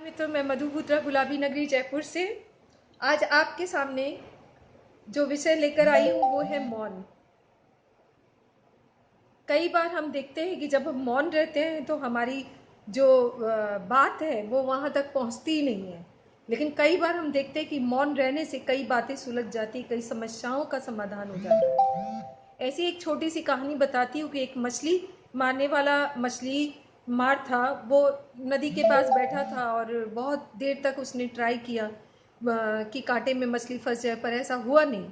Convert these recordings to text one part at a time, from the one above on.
मित्रों, मैं मधुपुत्रा गुलाबी नगरी जयपुर से आज आपके सामने जो विषय लेकर आई हूँ वो है मौन। कई बार हम देखते हैं कि जब हम मौन रहते हैं तो हमारी जो बात है वो वहाँ तक पहुँचती ही नहीं है। लेकिन कई बार हम देखते हैं कि मौन रहने से कई बातें सुलझ जाती, कई समस्याओं का समाधान हो जाता है। ऐसी एक छोटी सी कहानी बताती हूँ कि एक मछली मारने वाला मछली मार था। वो नदी के पास बैठा था और बहुत देर तक उसने ट्राई किया कि कांटे में मछली फंस जाए, पर ऐसा हुआ नहीं।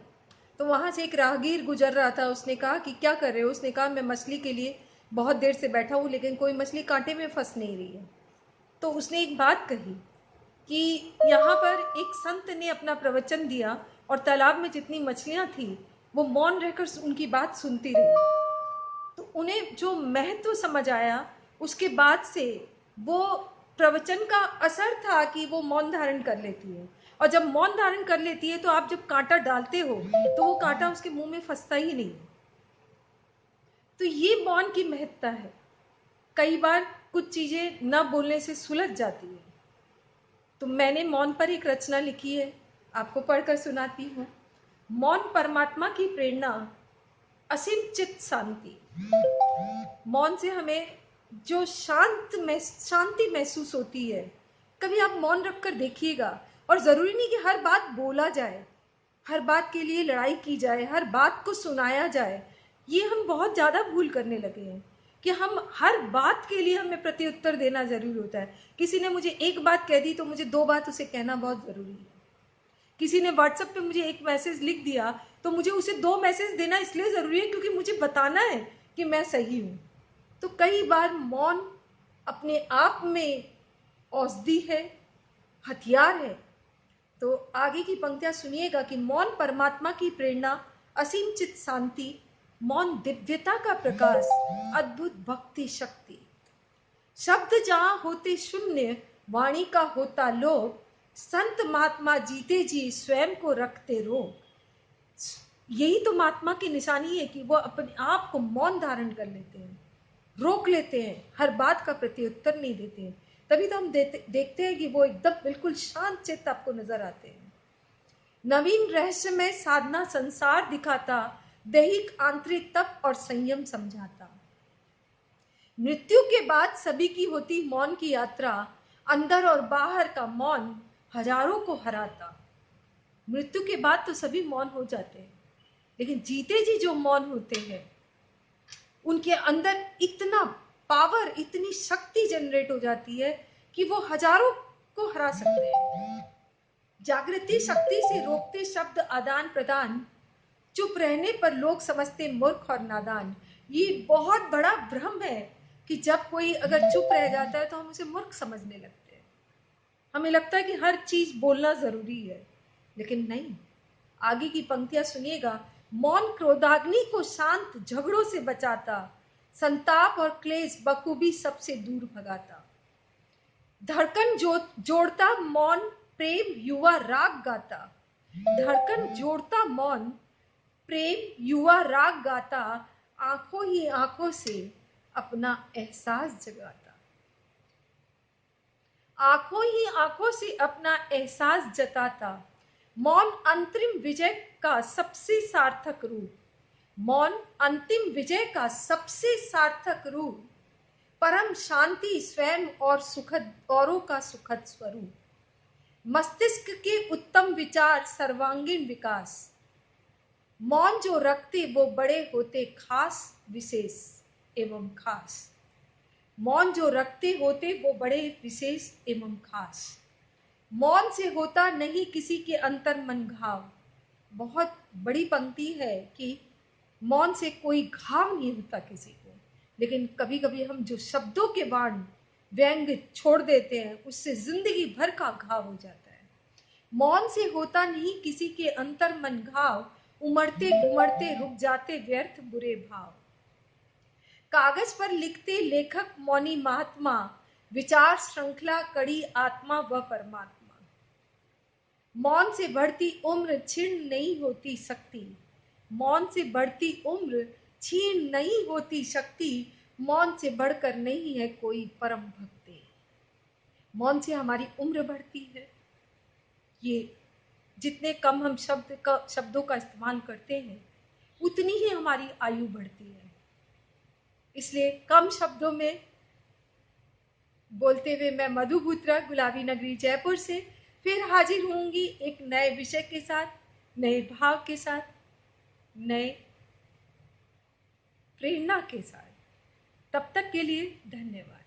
तो वहाँ से एक राहगीर गुजर रहा था। उसने कहा कि क्या कर रहे हो? उसने कहा मैं मछली के लिए बहुत देर से बैठा हूँ लेकिन कोई मछली कांटे में फंस नहीं रही है। तो उसने एक बात कही कि यहाँ पर एक संत ने अपना प्रवचन दिया और तालाब में जितनी मछलियाँ थी वो मौन रहकर उनकी बात सुनती रही। तो उन्हें जो महत्व समझ आया उसके बाद से वो प्रवचन का असर था कि वो मौन धारण कर लेती है। और जब मौन धारण कर लेती है तो आप जब कांटा डालते हो तो वो कांटा उसके मुंह में फंसता ही नहीं। तो ये मौन की महत्ता है। कई बार कुछ चीजें न बोलने से सुलझ जाती है। तो मैंने मौन पर एक रचना लिखी है, आपको पढ़कर सुनाती हूँ। मौन परमात्मा की प्रेरणा, असीम चित्त शांति। मौन से हमें जो शांति महसूस होती है। कभी आप मौन रखकर देखिएगा। और ज़रूरी नहीं कि हर बात बोला जाए, हर बात के लिए लड़ाई की जाए, हर बात को सुनाया जाए। ये हम बहुत ज़्यादा भूल करने लगे हैं कि हम हर बात के लिए हमें प्रत्युत्तर देना ज़रूरी होता है। किसी ने मुझे एक बात कह दी तो मुझे दो बात उसे कहना बहुत ज़रूरी है। किसी ने व्हाट्सएप पे मुझे एक मैसेज लिख दिया तो मुझे उसे दो मैसेज देना इसलिए ज़रूरी है क्योंकि मुझे बताना है कि मैं सही हूँ। तो कई बार मौन अपने आप में औषधि है, हथियार है। तो आगे की पंक्तियां सुनिएगा कि मौन परमात्मा की प्रेरणा, असीम चित शांति। मौन दिव्यता का प्रकाश, अद्भुत भक्ति शक्ति। शब्द जहां होते शून्य, वाणी का होता लोभ। संत महात्मा जीते जी स्वयं को रखते रोग। यही तो महात्मा की निशानी है कि वो अपने आप को मौन धारण कर लेते हैं, रोक लेते हैं, हर बात का प्रत्युत्तर नहीं देते हैं। तभी तो हम देखते हैं कि वो एकदम बिल्कुल शांत चित्त आपको नजर आते हैं। नवीन रहस्यमय साधना संसार दिखाता, दैहिक आंतरिक तप और संयम समझाता। मृत्यु के बाद सभी की होती मौन की यात्रा, अंदर और बाहर का मौन हजारों को हराता। मृत्यु के बाद तो सभी मौन हो जाते हैं, लेकिन जीते जी जो मौन होते हैं उनके अंदर इतना पावर, इतनी शक्ति जनरेट हो जाती है कि वो हजारों को हरा सकते हैं। जागृति शक्ति से रोकते शब्द आदान प्रदान, चुप रहने पर लोग समझते मूर्ख और नादान। ये बहुत बड़ा भ्रम है कि जब कोई अगर चुप रह जाता है तो हम उसे मूर्ख समझने लगते हैं। हमें लगता है कि हर चीज बोलना जरूरी है, लेकिन नहीं। आगे की पंक्तियां सुनिएगा। मौन क्रोधाग्नि को शांत झगड़ों से बचाता, संताप और क्लेश बखूबी सबसे दूर भगाता। धड़कन जोड़ता मौन, प्रेम युवा राग गाता। धड़कन जोड़ता मौन, प्रेम युवा राग गाता। आंखों ही आंखों से अपना एहसास जगाता। आंखों ही आंखों से अपना एहसास जताता। मौन अंतरिम विजय का सबसे सार्थक रूप। मौन अंतिम विजय का सबसे सार्थक रूप। परम शांति स्वयं और सुखद औरों का सुखद स्वरूप। मस्तिष्क के उत्तम विचार, सर्वांगीण विकास। मौन जो रखते वो बड़े होते खास, विशेष एवं खास। मौन जो रखते होते वो बड़े विशेष एवं खास। मौन से होता नहीं किसी के अंतर मन घाव। बहुत बड़ी पंक्ति है कि मौन से कोई घाव नहीं होता किसी को, लेकिन कभी कभी हम जो शब्दों के बाण व्यंग छोड़ देते हैं उससे जिंदगी भर का घाव हो जाता है। मौन से होता नहीं किसी के अंतर मन घाव, उमड़ते घुमड़ते रुक जाते व्यर्थ बुरे भाव। कागज पर लिखते लेखक मौनी महात्मा, विचार श्रृंखला कड़ी आत्मा व परमात्मा। मौन से बढ़ती उम्र क्षीण नहीं होती शक्ति। मौन से बढ़ती उम्र क्षीण नहीं होती शक्ति। मौन से बढ़कर नहीं है कोई परम भक्ति। मौन से हमारी उम्र बढ़ती है। ये जितने कम हम शब्दों का इस्तेमाल करते हैं, उतनी ही हमारी आयु बढ़ती है। इसलिए कम शब्दों में बोलते हुए मैं मधु बुत्रा, गुलाबी नगरी जयपुर से फिर हाजिर होंगी एक नए विषय के साथ, नए भाव के साथ, नए प्रेरणा के साथ। तब तक के लिए धन्यवाद।